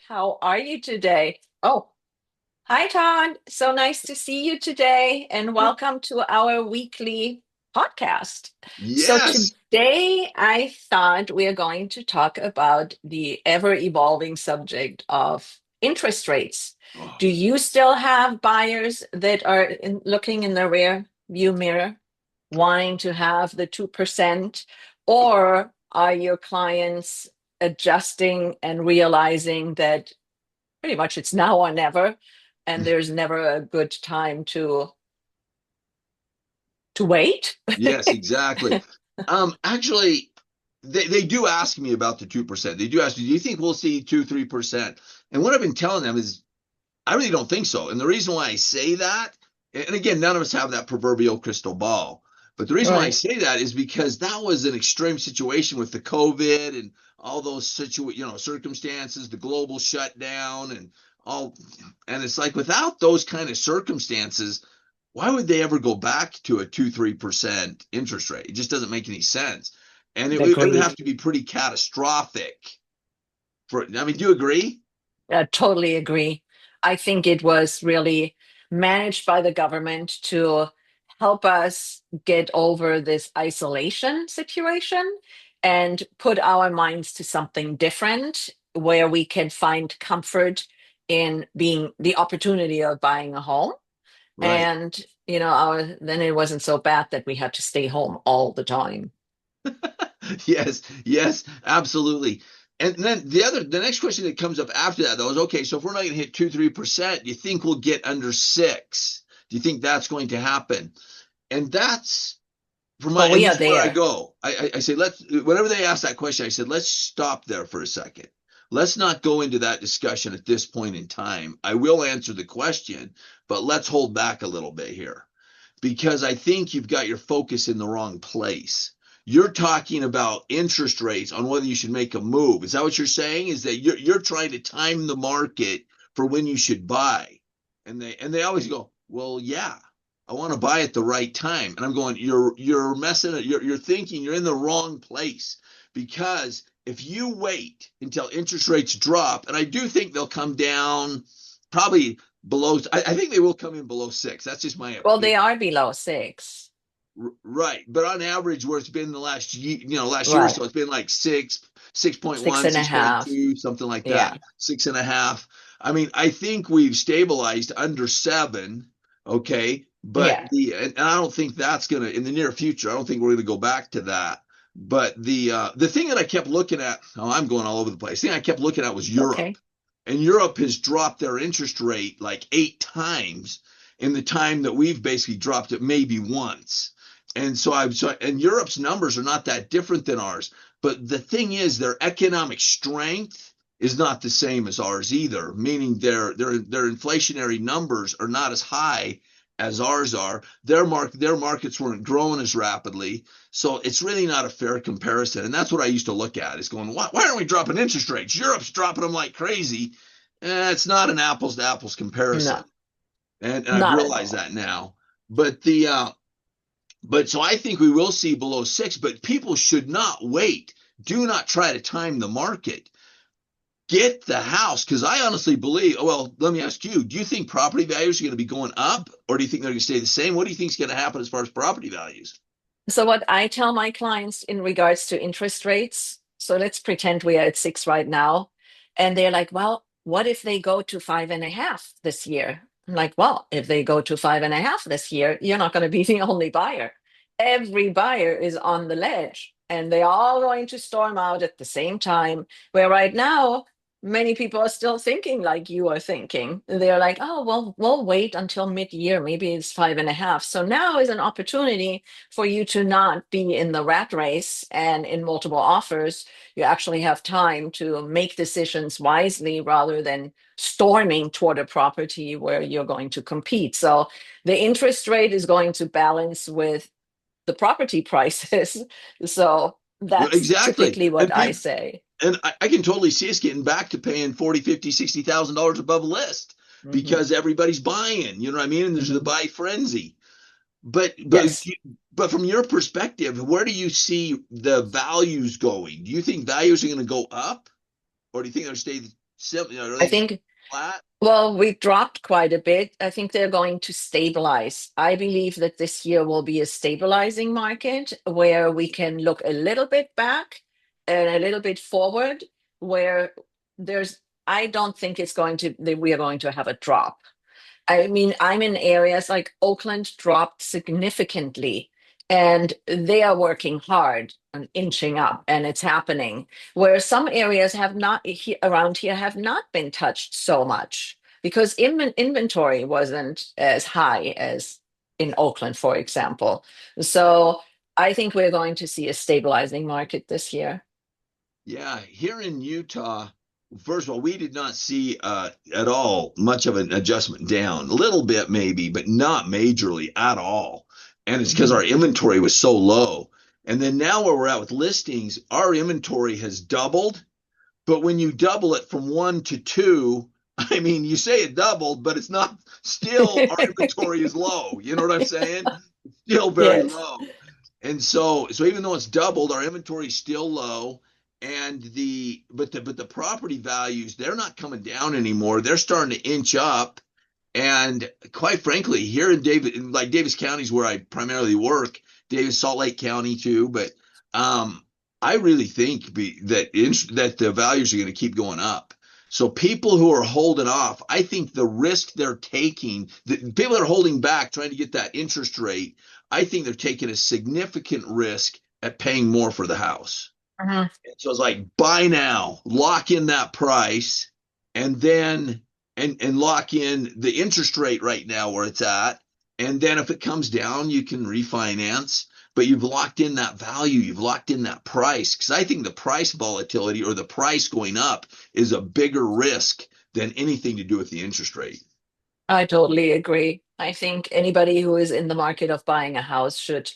How are you today? Oh, hi, Todd. So nice to see you today, and welcome to our weekly podcast. So, Yes. today I thought we are going to talk about the ever evolving subject of interest rates. Oh, Do you still have buyers that are looking in the rear view mirror, wanting to have the 2%, or are your clients adjusting and realizing that pretty much it's now or never, and there's never a good time to wait? yes, exactly. Actually, they do ask me about the 2%. They do ask me, do you think we'll see 3%? And what I've been telling them is, I really don't think so. And the reason why I say that, and again, none of us have that proverbial crystal ball, but the reason why I Right. say that is because that was an extreme situation with the COVID and all those circumstances, the global shutdown and all. And it's like without those kind of circumstances, why would they ever go back to a 2-3% interest rate? It just doesn't make any sense. And it would Agreed. have to be pretty catastrophic I mean, do you agree? I totally agree. I think it was really managed by the government to help us get over this isolation situation and put our minds to something different where we can find comfort in being the opportunity of buying a home. Right. And, then it wasn't so bad that we had to stay home all the time. Yes, yes, absolutely. And then the next question that comes up after that though is okay, so if we're not going to hit 2-3%, do you think we'll get under 6? Do you think that's going to happen? And that's Well, and we this are is where I there. go. I say, whenever they ask that question, I said, let's stop there for a second. Let's not go into that discussion at this point in time. I will answer the question, but let's hold back a little bit here because I think you've got your focus in the wrong place. You're talking about interest rates on whether you should make a move. Is that what you're saying? Is that you're trying to time the market for when you should buy? And they always go, well, yeah, I want to buy at the right time. And I'm going, you're messing it. You're thinking you're in the wrong place because if you wait until interest rates drop, and I do think they'll come down probably below. I think they will come in below 6. That's just my Well, they opinion. are below 6. Right, but on average, where it's been the last year or Right. so, it's been like 6, six point Six one, and a six point half. two, something like Yeah. that, 6.5. I mean, I think we've stabilized under 7. Okay, but Yeah. and I don't think that's gonna in the near future. I don't think we're gonna go back to that. But the thing that I kept looking at, oh, I'm going all over the place. The thing I kept looking at was Europe, Okay. and Europe has dropped their interest rate like 8 times in the time that we've basically dropped it maybe once. And Europe's numbers are not that different than ours. But the thing is, their economic strength is not the same as ours either, meaning their inflationary numbers are not as high as ours are. Their markets weren't growing as rapidly, so it's really not a fair comparison. And that's what I used to look at is going, why aren't we dropping interest rates? Europe's dropping them like crazy. It's not an apples to apples No, comparison, and I've not at realized all. that now. But so I think we will see below 6, but people should not wait. Do not try to time the market. Get the house because I honestly believe. Well, let me ask you: do you think property values are going to be going up, or do you think they're going to stay the same? What do you think is going to happen as far as property values? So, what I tell my clients in regards to interest rates, so let's pretend we are at 6 right now, and they're like, well, what if they go to 5.5 this year? I'm like, well, if they go to 5.5 this year, you're not going to be the only buyer. Every buyer is on the ledge, and they're all going to storm out at the same time. Where right now, many people are still thinking like you are thinking. They're like, oh, well, we'll wait until mid-year. Maybe it's 5.5. So now is an opportunity for you to not be in the rat race and in multiple offers. You actually have time to make decisions wisely rather than storming toward a property where you're going to compete. So the interest rate is going to balance with the property prices. So that's Exactly, typically what and I people. say. And I can totally see us getting back to paying 40, 50, $60,000 above list Hmm. because everybody's buying. You know what I mean? And there's the Hmm. buy frenzy. But but Yes. but from your perspective, where do you see the values going? Do you think values are going to go up, or do you think they're stay? Are I they think, flat? well, we dropped quite a bit. I think they're going to stabilize. I believe that this year will be a stabilizing market where we can look a little bit back and a little bit forward, where there's, I don't think it's going to, that we are going to have a drop. I mean, I'm in areas like Oakland dropped significantly, and they are working hard on inching up, and it's happening. Where some areas have not around here have not been touched so much because inventory wasn't as high as in Oakland, for example. So I think we're going to see a stabilizing market this year. Yeah, here in Utah, first of all, we did not see at all much of an adjustment down. A little bit maybe, but not majorly at all. And it's because Mhm. our inventory was so low. And then now where we're at with listings, our inventory has doubled. But when you double it from one to two, I mean, you say it doubled, but it's not still our inventory is low. You know what I'm saying? Still very Yes. low. And so even though it's doubled, our inventory is still low. And but the property values, they're not coming down anymore. They're starting to inch up. And quite frankly, here in Davis County is where I primarily work, Davis, Salt Lake County too. But um, I really think that the values are going to keep going up. So people who are holding off, I think the risk they're taking, the people that are holding back, trying to get that interest rate, I think they're taking a significant risk at paying more for the house. Mhm. So it's like buy now, lock in that price, and then and lock in the interest rate right now where it's at. And then if it comes down, you can refinance, but you've locked in that value, you've locked in that price. Because I think the price volatility or the price going up is a bigger risk than anything to do with the interest rate. I totally agree. I think anybody who is in the market of buying a house should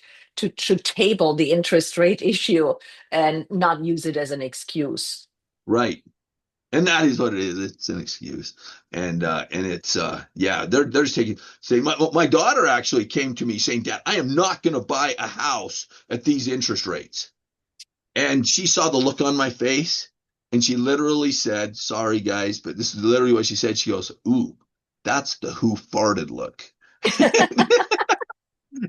table the interest rate issue and not use it as an excuse. Right. And that is what it is. It's an excuse. And it's yeah, they're just taking say my daughter actually came to me saying, Dad, I am not gonna buy a house at these interest rates. And she saw the look on my face and she literally said, sorry guys, but this is literally what she said. She goes, ooh, that's the who farted look.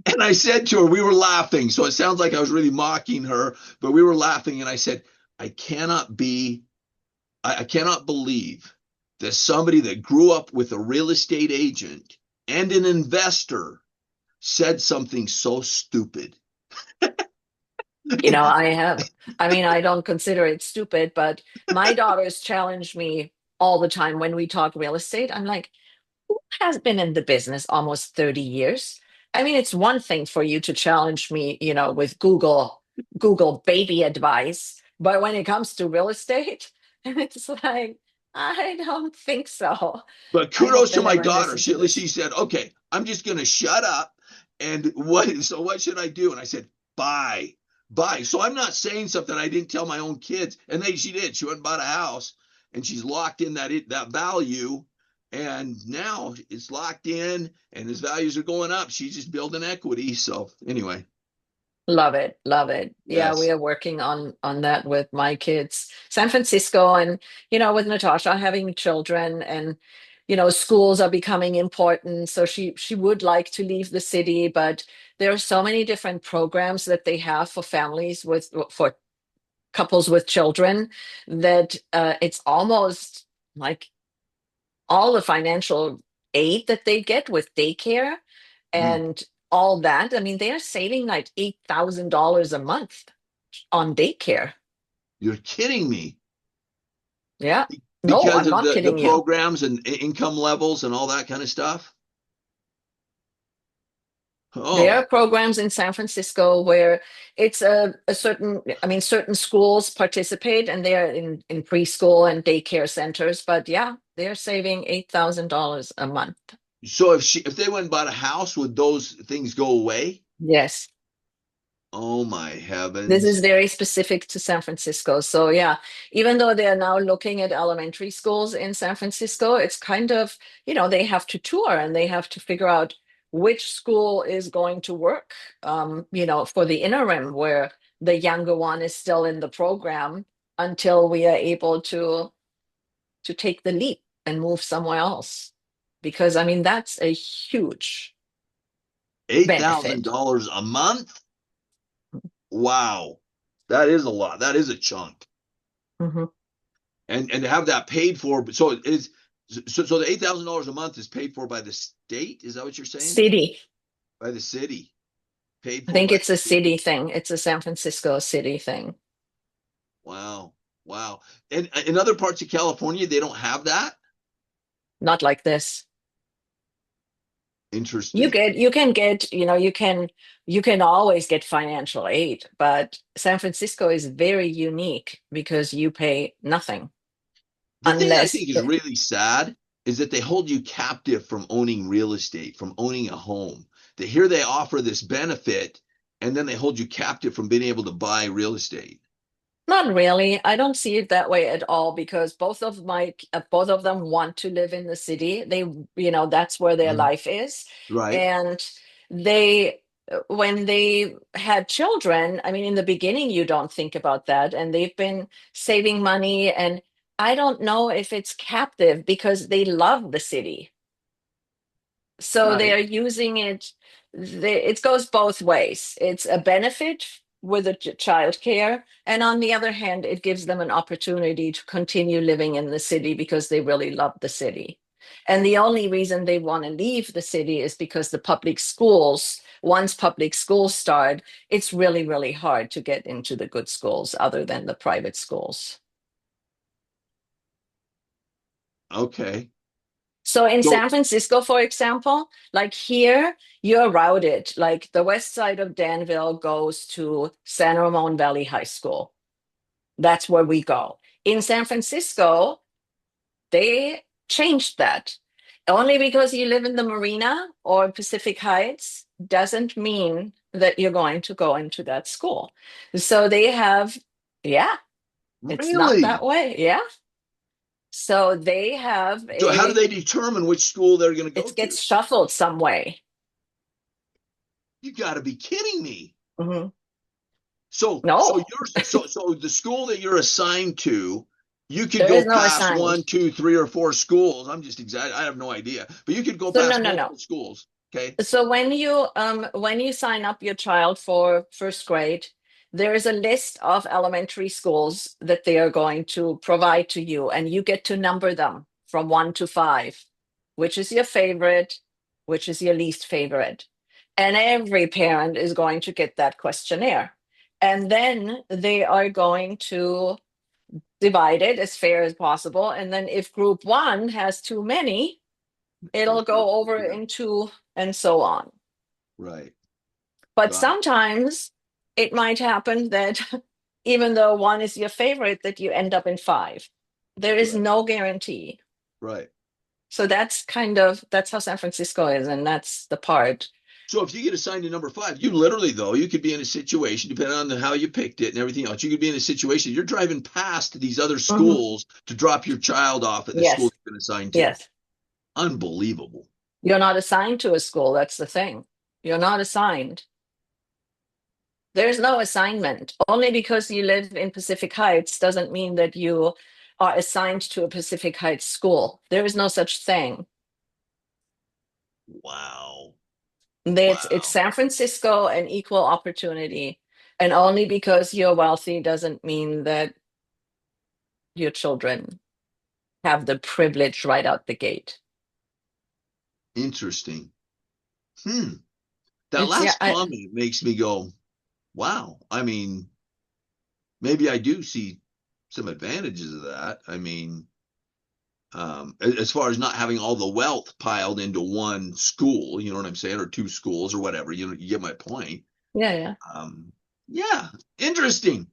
And I said to her, we were laughing. So it sounds like I was really mocking her, but we were laughing. And I said, I cannot be I cannot believe that somebody that grew up with a real estate agent and an investor said something so stupid. You know, I mean, I don't consider it stupid, but my daughters challenge me all the time when we talk real estate. I'm like, has been in the business almost 30 years. I mean, it's one thing for you to challenge me, with Google baby advice, but when it comes to real estate, it's like, I don't think so. But I hope kudos they to my never daughter. listen to She this. said, okay, I'm just going to shut up. And what should I do? And I said, buy, buy. So I'm not saying something I didn't tell my own kids. And she did. She went and bought a house and she's locked in that value. And now it's locked in and his values are going up. She's just building equity. So anyway, Love it, love it. Yeah, we yes. are working on that with my kids. San Francisco and with Natasha having children and schools are becoming important. So she would like to leave the city, but there are so many different programs that they have for families for couples with children that it's almost like all the financial aid that they get with daycare Mm, and all that. I mean, they are saving like $8,000 a month on daycare. you're kidding me. Yeah. No, Because I'm of not the kidding you. programs and income levels and all that kind of stuff. There Oh, are programs in San Francisco where it's a certain, I mean, certain schools participate and they are in preschool and daycare centers, but yeah, they're saving $8,000 a month. so if they went and bought a house, would those things go away? Yes. Oh my This is heavens. very specific to San Francisco. So yeah, even though they are now looking at elementary schools in San Francisco, it's kind of, they have to tour and they have to figure out which school is going to work, for the interim where the younger one is still in the program until we are able to to take the leap and move somewhere else. Because I mean, that's a huge Eight thousand benefit. dollars a month. Wow, that is a lot. That is a chunk. Mhm. And to have that paid for, so it is. So the $8,000 a month is paid for by the state. Is that what you're saying? City. By the city, paid I for think by it's a the city. city thing. It's a San Francisco city thing. Wow, wow. And in other parts of California, they don't have that. Not like this. Interesting. You can get, you can always get financial aid, but San Francisco is very unique because you pay nothing The thing I unless think is really sad is that they hold you captive from owning real estate, from owning a home. That here they offer this benefit, and then they hold you captive from being able to buy real estate. not really. I don't see it that way at all because both of them want to live in the city. That's where their Mhm. life is. Right. And they when they had children, I mean, in the beginning you don't think about that. And they've been saving money, and I don't know if it's captive because they love the city. So they Right. are using it. It goes both ways. It's a benefit with the child care, and on the other hand, it gives them an opportunity to continue living in the city because they really love the city. And the only reason they want to leave the city is because the public schools, once public schools start, it's really, really hard to get into the good schools other than the private schools. Okay. So in So San Francisco, for example, like here, you're routed. Like the west side of Danville goes to San Ramon Valley High School. That's where we go. In San Francisco, they changed that. Only because you live in the Marina or Pacific Heights doesn't mean that you're going to go into that school. So they have, yeah, it's not that really, way. Yeah. So they have so how do they determine which school they're going to go it to? gets shuffled some way. You got to be kidding me. Mhm. So No, you're so the school that you're assigned to, you could there go is no past assigned. one, two, three, or four schools. I'm just exaggerating. I have no idea, but you could go So no, past no, no. multiple schools. Okay. So when you sign up your child for first grade, there is a list of elementary schools that they are going to provide to you, and you get to number them from 1 to 5. Which is your favorite? Which is your least favorite? And every parent is going to get that questionnaire. And then they are going to divide it as fair as possible. And then if group one has too many, it'll go over Yeah. into and so on. Right. But Got it. sometimes it might happen that even though one is your favorite, that you end up in 5. There is Right. no guarantee. Right. So that's how San Francisco is, and that's the part. So if you get assigned to number five, you literally though you could be in a situation, depending on how you picked it and everything else, you could be in a situation you're driving past these other Mhm. schools to drop your child off at the school Yes, you've been assigned to. yes. Unbelievable. You're not assigned to a school. That's the thing. You're not assigned. There's no assignment. Only because you live in Pacific Heights doesn't mean that you are assigned to a Pacific Heights school. There is no such thing. Wow. It's Wow. San Francisco and equal opportunity. And only because you're wealthy doesn't mean that your children have the privilege right out the gate. Interesting. Hmm. That It's yeah, last comment makes me go, wow. I mean, maybe I do see some advantages of that. I mean, as far as not having all the wealth piled into one school, you know what I'm saying, or two schools or whatever. You know, you get my point. yeah, yeah. Um, yeah, interesting.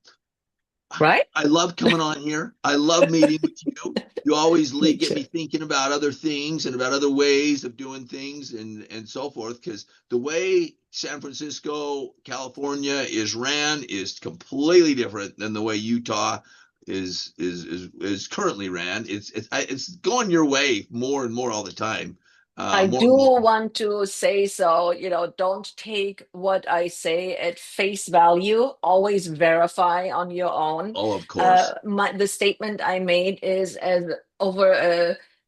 Right? I love coming on here. I love meeting with you. You always Me get too. me thinking about other things and about other ways of doing things and so forth. Because the way San Francisco, California is ran is completely different than the way Utah is currently ran. It's going your way more and more all the time. I More do want to say, so, don't take what I say at face value. Always verify on your own. oh, of course. The statement I made is as over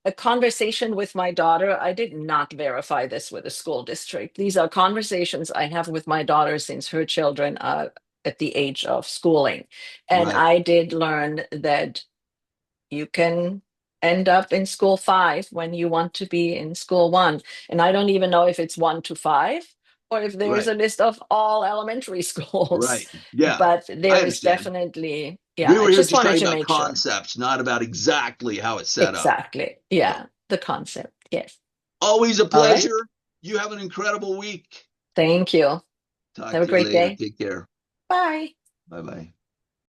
a conversation with my daughter. I did not verify this with the school district. These are conversations I have with my daughter since her children are at the age of schooling. And Right. I did learn that you can end up in school 5 when you want to be in school 1. And I don't even know if it's 1 to 5 or if there's Right. a list of all elementary schools. Right. Yeah. But I there is understand. definitely, yeah, We I were here just just wanted talking to about make sure. concepts, not about exactly how it's set up. Exactly. So Yeah, the concept. Yes. always a All right. pleasure. You have an incredible week. Thank you. Talk Have a to you great later. day. Take care. Bye. Bye bye.